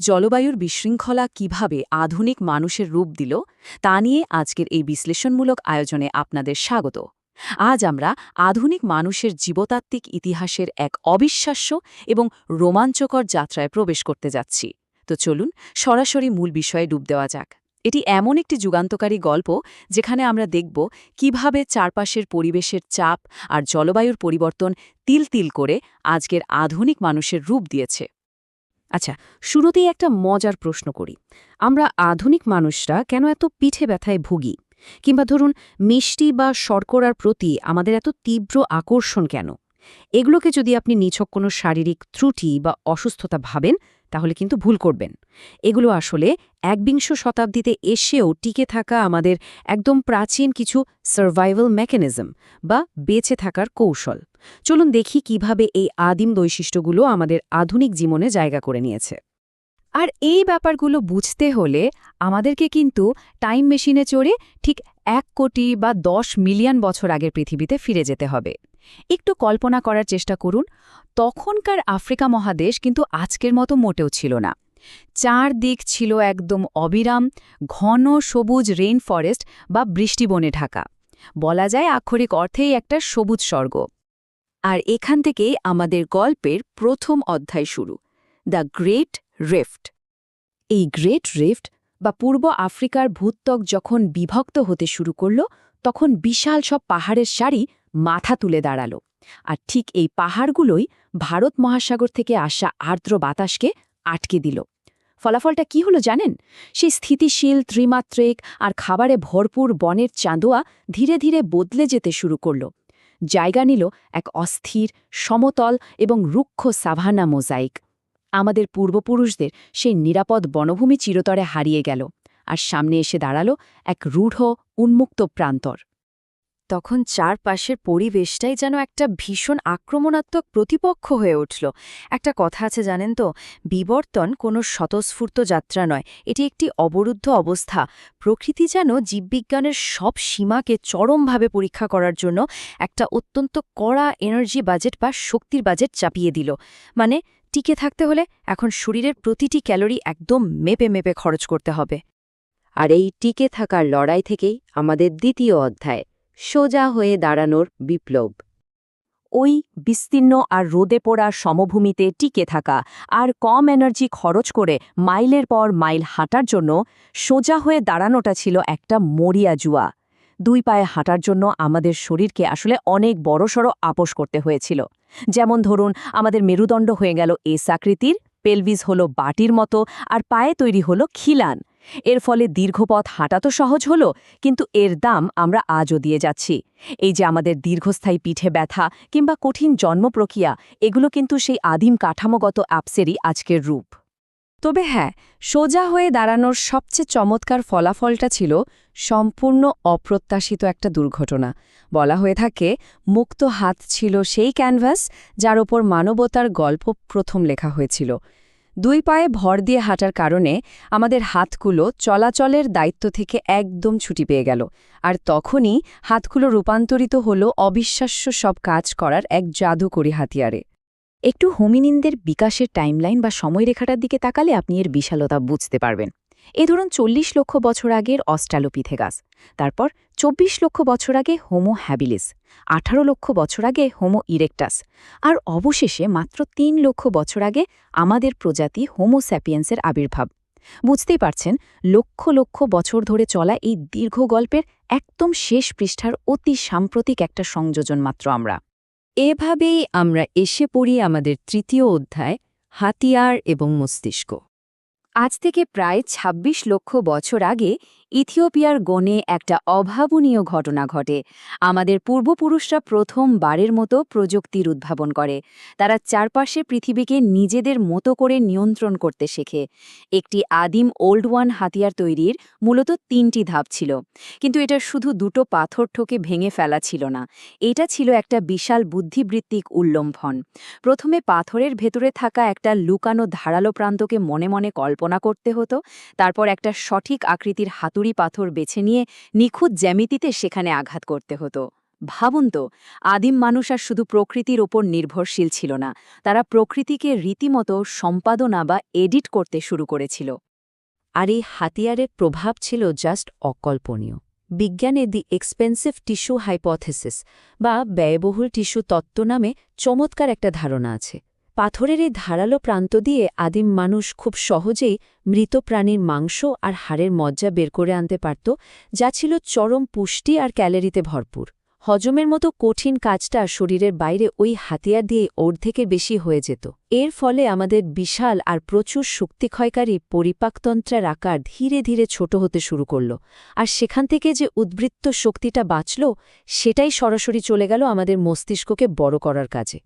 জলবায়ুর বিশৃঙ্খলা কিভাবে আধুনিক মানুষের রূপ দিল তা নিয়ে আজকের এই বিশ্লেষণমূলক আয়োজনে আপনাদের স্বাগত। আজ আমরা আধুনিক মানুষের জীবতাত্ত্বিক ইতিহাসের এক অবিশ্বাস্য এবং রোমাঞ্চকর যাত্রায় প্রবেশ করতে যাচ্ছি। তো চলুন সরাসরি মূল বিষয়ে ডুব দেওয়া যাক। এটি এমন একটি যুগান্তকারী গল্প যেখানে আমরা দেখব কিভাবে চারপাশের পরিবেশের চাপ আর জলবায়ুর পরিবর্তন তিল তিল করে আজকের আধুনিক মানুষের রূপ দিয়েছে। আচ্ছা, শুরুতেই একটা মজার প্রশ্ন করি। আমরা আধুনিক মানুষরা কেন এত পিঠে ব্যথায় ভুগি? কিংবা ধরুন মিষ্টি বা শর্করার প্রতি আমাদের এত তীব্র আকর্ষণ কেন? এগুলোকে যদি আপনি নিছক কোনো শারীরিক ত্রুটি বা অসুস্থতা ভাবেন, তাহলে কিন্তু ভুল করবেন। এগুলো আসলে একবিংশ শতাব্দীতে এসেও টিকে থাকা আমাদের একদম প্রাচীন কিছু সার্ভাইভাল মেকানিজম বা বেঁচে থাকার কৌশল। চলুন দেখি কিভাবে এই আদিম বৈশিষ্ট্যগুলো আমাদের আধুনিক জীবনে জায়গা করে নিয়েছে। আর এই ব্যাপারগুলো বুঝতে হলে আমাদেরকে কিন্তু টাইম মেশিনে চড়ে ঠিক 1 কোটি বা 10 মিলিয়ন বছর আগের পৃথিবীতে ফিরে যেতে হবে। একটু কল্পনা করার চেষ্টা করুন, তখনকার আফ্রিকা মহাদেশ কিন্তু আজকের মতো মোটেও ছিল না। চারদিক ছিল একদম অবিরাম ঘন সবুজ রেইন ফরেস্ট বা বৃষ্টিবনে ঢাকা। বলা যায় আক্ষরিক অর্থেই একটা সবুজ স্বর্গ। আর এখান থেকেই আমাদের গল্পের প্রথম অধ্যায় শুরু, দ্য গ্রেট রিফট। এই গ্রেট রিফট বা পূর্ব আফ্রিকার ভূত্বক যখন বিভক্ত হতে শুরু করল, তখন বিশাল সব পাহাড়ের সারি মাথা তুলে দাঁড়াল। আর ঠিক এই পাহাড়গুলোই ভারত মহাসাগর থেকে আসা আর্দ্র বাতাসকে আটকে দিল। ফলাফলটা কি হলো জানেন? সেই স্থিতিশীল ত্রিমাত্রিক আর খাবারে ভরপুর বনের চাঁদোয়া ধীরে ধীরে বদলে যেতে শুরু করল। জায়গা নিল এক অস্থির, সমতল এবং রুক্ষ সাভানা মোজাইক। আমাদের পূর্বপুরুষদের সেই নিরাপদ বনভূমি চিরতরে হারিয়ে গেল, আর সামনে এসে দাঁড়াল এক রূঢ়, উন্মুক্ত প্রান্তর। তখন চারপাশের পরিবেশটাই যেন একটা ভীষণ আক্রমণাত্মক প্রতিপক্ষ হয়ে উঠল। একটা কথা আছে জানেন তো, বিবর্তন কোনো স্বতঃস্ফূর্ত যাত্রা নয়, এটি একটি অবরুদ্ধ অবস্থা। প্রকৃতি যেন জীববিজ্ঞানের সব সীমাকে চরমভাবে পরীক্ষা করার জন্য একটা অত্যন্ত কড়া এনার্জি বাজেট বা শক্তির বাজেট চাপিয়ে দিল। মানে, টিকে থাকতে হলে এখন শরীরের প্রতিটি ক্যালোরি একদম মেপে মেপে খরচ করতে হবে। আর এই টিকে থাকার লড়াই থেকেই আমাদের দ্বিতীয় অধ্যায়, সোজা হয়ে দাঁড়ানোর বিপ্লব। ওই বিস্তীর্ণ আর রোদে পোড়া সমভূমিতে টিকে থাকা আর কম এনার্জি খরচ করে মাইলের পর মাইল হাঁটার জন্য সোজা হয়ে দাঁড়ানোটা ছিল একটা মরিয়া জুয়া। 2 পায়ে হাঁটার জন্য আমাদের শরীরকে আসলে অনেক বড়সড় আপোস করতে হয়েছিল। যেমন ধরুন, আমাদের মেরুদণ্ড হয়ে গেল এস আকৃতির, পেলভিস হলো বাটির মতো, আর পায়ে তৈরি হলো খিলান। এর ফলে দীর্ঘপথ হাঁটা তো সহজ হলো, কিন্তু এর দাম আমরা আজও দিয়ে যাচ্ছি। এই যে আমাদের দীর্ঘস্থায়ী পিঠে ব্যথা কিংবা কঠিন জন্ম প্রক্রিয়া, এগুলো কিন্তু সেই আদিম কাঠামোগত অ্যাপসেরই আজকের রূপ। তবে হ্যাঁ, সোজা হয়ে দাঁড়ানোর সবচেয়ে চমৎকার ফলাফলটা ছিল সম্পূর্ণ অপ্রত্যাশিত একটা দুর্ঘটনা। বলা হয়ে থাকে, মুক্ত হাত ছিল সেই ক্যানভাস যার ওপর মানবতার গল্প প্রথম লেখা হয়েছিল। 2 পায়ে ভর দিয়ে হাঁটার কারণে আমাদের হাতগুলো চলাচলের দায়িত্ব থেকে একদম ছুটি পেয়ে গেল, আর তখনই হাতগুলো রূপান্তরিত হলো অবিশ্বাস্য সব কাজ করার এক জাদুকরী হাতিয়ারে। একটু হোমিনিনদের বিকাশের টাইমলাইন বা সময়রেখাটার দিকে তাকালে আপনি এর বিশালতা বুঝতে পারবেন। এ ধরুন 40 লক্ষ বছর আগের অস্ট্রালোপিথেকাস, তারপর 24 লক্ষ বছর আগে হোমো হ্যাবিলিস, 18 লক্ষ বছর আগে হোমো ইরেক্টাস, আর অবশেষে মাত্র 3 লক্ষ বছর আগে আমাদের প্রজাতি হোমো স্যাপিয়েন্সের আবির্ভাব। বুঝতেই পারছেন, লক্ষ লক্ষ বছর ধরে চলা এই দীর্ঘ গল্পের একদম শেষ পৃষ্ঠার অতি সাম্প্রতিক একটা সংযোজন মাত্র আমরা। এভাবেই আমরা এসে পড়ি আমাদের তৃতীয় অধ্যায়, হাতিয়ার এবং মস্তিষ্ক। আজ থেকে প্রায় ২৬ লক্ষ বছর আগে ইথিওপিয়ার গণে একটা অভাবনীয় ঘটনা ঘটে। আমাদের পূর্বপুরুষরা প্রথমবারের মতো প্রযুক্তির উদ্ভাবন করে। তারা চারপাশের পৃথিবীকে নিজেদের মতো করে নিয়ন্ত্রণ করতে শেখে। একটি আদিম ওল্ড ওয়ান হাতিয়ার তৈরির মূলত 3টি ধাপ ছিল, কিন্তু এটা শুধু 2টো পাথর ঠোকে ভেঙে ফেলা ছিল না। এটা ছিল একটা বিশাল বুদ্ধিবৃত্তিক উল্লম্ফন। প্রথমে পাথরের ভেতরে থাকা একটা লুকানো ধারালো প্রান্তকে মনে মনে কল্পনা করতে হতো। তারপর একটা সঠিক আকৃতির হাতুড়ি পাথর বেছে নিয়ে নিখুঁত জ্যামিতিতে সেখানে আঘাত করতে হতো। ভাবুন তো, আদিম মানুষ আর শুধু প্রকৃতির ওপর নির্ভরশীল ছিল না, তারা প্রকৃতিকে রীতিমতো সম্পাদনা বা এডিট করতে শুরু করেছিল। আর এই হাতিয়ারের প্রভাব ছিল জাস্ট অকল্পনীয়। বিজ্ঞানে দি এক্সপেন্সিভ টিস্যু হাইপোথেসিস বা ব্যয়বহুল টিস্যু তত্ত্ব নামে চমৎকার একটা ধারণা আছে। পাথরের এই ধারালো প্রান্ত দিয়ে আদিম মানুষ খুব সহজেই মৃত প্রাণীর মাংস আর হাড়ের মজ্জা বের করে আনতে পারত, যা ছিল চরম পুষ্টি আর ক্যালোরিতে ভরপুর। হজমের মতো কঠিন কাজটা শরীরের বাইরে ওই হাতিয়ার দিয়ে অর্ধেকের বেশি হয়ে যেত। এর ফলে আমাদের বিশাল আর প্রচুর শক্তিক্ষয়কারী পরিপাকতন্ত্রের আকার ধীরে ধীরে ছোট হতে শুরু করল, আর সেখান থেকে যে উদ্বৃত্ত শক্তিটা বাঁচল সেটাই সরাসরি চলে গেল আমাদের মস্তিষ্ককে বড় করার কাজে।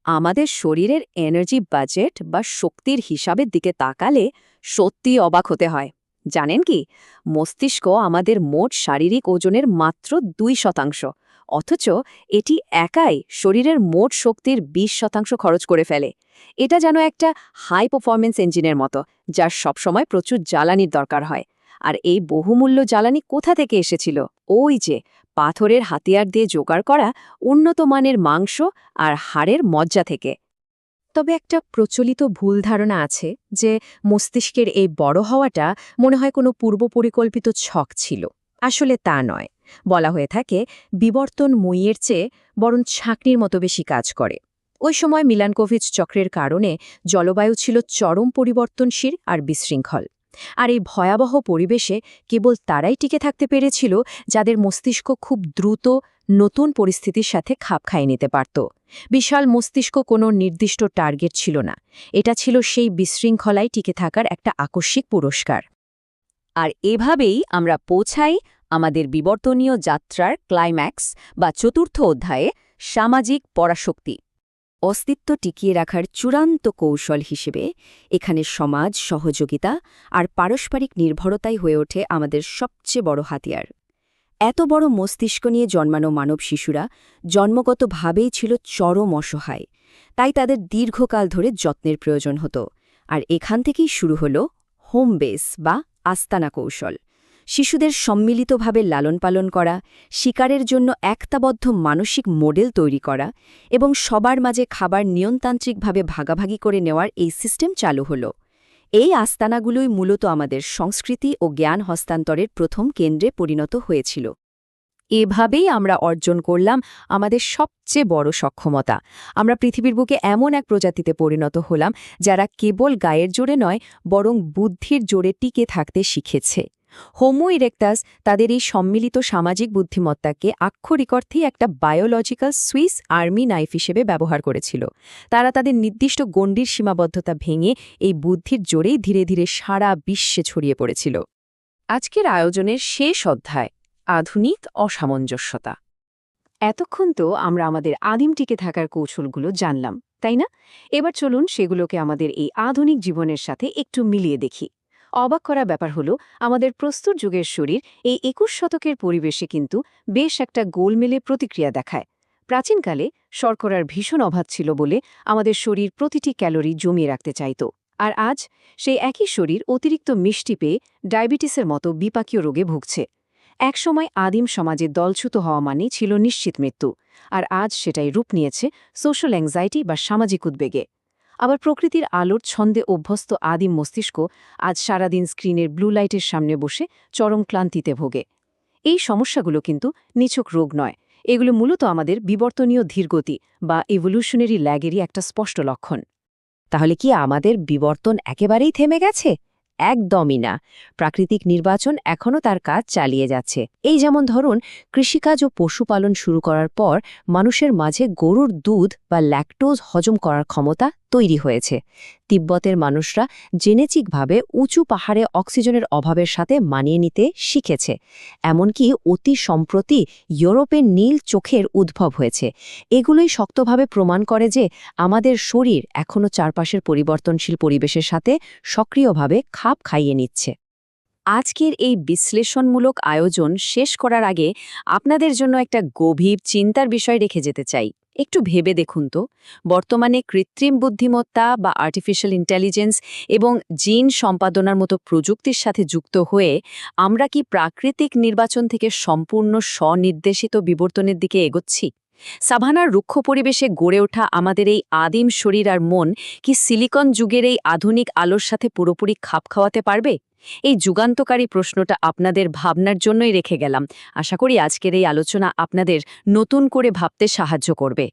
আমাদের শরীরের এনার্জি বাজেট বা শক্তির হিসাবের দিকে তাকালে সত্যি অবাক হতে হয়। জানেন কি, মস্তিষ্ক আমাদের মোট শারীরিক ওজনের মাত্র 2%, অথচ এটি একাই শরীরের মোট শক্তির 20% খরচ করে ফেলে। এটা যেন একটা হাই পারফরম্যান্স ইঞ্জিনের মতো, যার সবসময় প্রচুর জ্বালানির দরকার হয়। আর এই বহুমূল্য জ্বালানি কোথা থেকে এসেছিল? ওই যে পাথরের হাতিয়ার দিয়ে জোগাড় করা উন্নত মানের মাংস আর হাড়ের মজ্জা থেকে। তবে একটা প্রচলিত ভুল ধারণা আছে যে মস্তিষ্কের এই বড় হওয়াটা মনে হয় কোনো পূর্বপরিকল্পিত ছক ছিল। আসলে তা নয়। বলা হয়ে থাকে বিবর্তন মইয়ের চেয়ে বরং ছাঁকনির মতো বেশি কাজ করে। ওই সময় মিলানকোভিচ চক্রের কারণে জলবায়ু ছিল চরম পরিবর্তনশীল আর বিশৃঙ্খল। আর এই ভয়াবহ পরিবেশে কেবল তারাই টিকে থাকতে পেরেছিল যাদের মস্তিষ্ক খুব দ্রুত নতুন পরিস্থিতির সাথে খাপ খাইয়ে নিতে পারত। বিশাল মস্তিষ্ক কোনো নির্দিষ্ট টার্গেট ছিল না, এটা ছিল সেই বিশৃঙ্খলায় টিকে থাকার একটা আকস্মিক পুরস্কার। আর এভাবেই আমরা পৌঁছাই আমাদের বিবর্তনীয় যাত্রার ক্লাইম্যাক্স বা চতুর্থ অধ্যায়ে, সামাজিক পরাশক্তি। অস্তিত্ব টিকিয়ে রাখার চূড়ান্ত কৌশল হিসেবে এখানে সমাজ, সহযোগিতা আর পারস্পরিক নির্ভরতাই হয়ে ওঠে আমাদের সবচেয়ে বড় হাতিয়ার। এত বড় মস্তিষ্ক নিয়ে জন্মানো মানব শিশুরা জন্মগতভাবেই ছিল চরম অসহায়, তাই তাদের দীর্ঘকাল ধরে যত্নের প্রয়োজন হতো। আর এখান থেকেই শুরু হল হোম বেস বা আস্তানা কৌশল। শিশুদের সম্মিলিতভাবে লালন পালন করা, শিকারের জন্য একতাবদ্ধ মানসিক মডেল তৈরি করা এবং সবার মাঝে খাবার নিয়মতান্ত্রিকভাবে ভাগাভাগি করে নেওয়ার এই সিস্টেম চালু হল। এই আস্তানাগুলোই মূলত আমাদের সংস্কৃতি ও জ্ঞান হস্তান্তরের প্রথম কেন্দ্রে পরিণত হয়েছিল। এভাবেই আমরা অর্জন করলাম আমাদের সবচেয়ে বড় সক্ষমতা। আমরা পৃথিবীর বুকে এমন এক প্রজাতিতে পরিণত হলাম যারা কেবল গায়ের জোরে নয়, বরং বুদ্ধির জোরে টিকে থাকতে শিখেছে। হোমো ইরেক্টাস তাদের এই সম্মিলিত সামাজিক বুদ্ধিমত্তাকে আক্ষরিক অর্থেই একটা বায়োলজিক্যাল সুইস আর্মি নাইফ হিসেবে ব্যবহার করেছিল। তারা তাদের নির্দিষ্ট গণ্ডির সীমাবদ্ধতা ভেঙে এই বুদ্ধির জোরেই ধীরে ধীরে সারা বিশ্বে ছড়িয়ে পড়েছিল। আজকের আয়োজনের শেষ অধ্যায়, আধুনিক অসামঞ্জস্যতা। এতক্ষণ তো আমরা আমাদের আদিম টিকে থাকার কৌশলগুলো জানলাম, তাই না? এবার চলুন সেগুলোকে আমাদের এই আধুনিক জীবনের সাথে একটু মিলিয়ে দেখি। অবাক করা ব্যাপার হলো, আমাদের প্রস্তুত যুগের শরীর এই 21 শতকের পরিবেশে কিন্তু বেশ একটা গোলমেলে প্রতিক্রিয়া দেখায়। প্রাচীনকালে শর্করার ভীষণ অভাব ছিল বলে আমাদের শরীর প্রতিটি ক্যালোরি জমিয়ে রাখতে চাইত। আর আজ সেই একই শরীর অতিরিক্ত মিষ্টি পেয়ে ডায়াবেটিসের মতো বিপাকীয় রোগে ভুগছে। একসময় আদিম সমাজে দলছুত হওয়া মানেই ছিল নিশ্চিত মৃত্যু, আর আজ সেটাই রূপ নিয়েছে সোশ্যাল অ্যাংজাইটি বা সামাজিক উদ্বেগে। আবার প্রকৃতির আলোর ছন্দে অভ্যস্ত আদিম মস্তিষ্ক আজ সারাদিন স্ক্রিনের ব্লু লাইটের সামনে বসে চরম ক্লান্তিতে ভোগে। এই সমস্যাগুলো কিন্তু নিছক রোগ নয়, এগুলো মূলত আমাদের বিবর্তনীয় ধীরগতি বা ইভলিউশনারি ল্যাগেরই একটা স্পষ্ট লক্ষণ। তাহলে কি আমাদের বিবর্তন একেবারেই থেমে গেছে? একদমই না। প্রাকৃতিক নির্বাচন এখনও তার কাজ চালিয়ে যাচ্ছে। এই যেমন ধরুন, কৃষিকাজ ও পশুপালন শুরু করার পর মানুষের মাঝে গরুর দুধ বা ল্যাকটোজ হজম করার ক্ষমতা তৈরি হয়েছে। তিব্বতের মানুষরা জেনেটিকভাবে উঁচু পাহাড়ে অক্সিজেনের অভাবের সাথে মানিয়ে নিতে শিখেছে। এমনকি অতি সম্প্রতি ইউরোপের নীল চোখের উদ্ভব হয়েছে। এগুলোই শক্তভাবে প্রমাণ করে যে আমাদের শরীর এখনও চারপাশের পরিবর্তনশীল পরিবেশের সাথে সক্রিয়ভাবে খাপ খাইয়ে নিচ্ছে। আজকের এই বিশ্লেষণমূলক আয়োজন শেষ করার আগে আপনাদের জন্য একটা গভীর চিন্তার বিষয় রেখে যেতে চাই। একটু ভেবে দেখুন তো, বর্তমানে কৃত্রিম বুদ্ধিমত্তা বা আর্টিফিশিয়াল ইন্টেলিজেন্স এবং জিন সম্পাদনার মতো প্রযুক্তির সাথে যুক্ত হয়ে আমরা কি প্রাকৃতিক নির্বাচন থেকে সম্পূর্ণ স্বনির্দেশিত বিবর্তনের দিকে এগোচ্ছি? সাভানার রুক্ষ পরিবেশে গড়ে ওঠা আমাদের এই আদিম শরীর আর মন কি সিলিকন যুগের এই আধুনিক আলোর সাথে পুরোপুরি খাপ খাওয়াতে পারবে? এই যুগান্তকারী প্রশ্নটা আপনাদের ভাবনার জন্যই রেখে গেলাম। আশা করি আজকের এই আলোচনা আপনাদের নতুন করে ভাবতে সাহায্য করবে।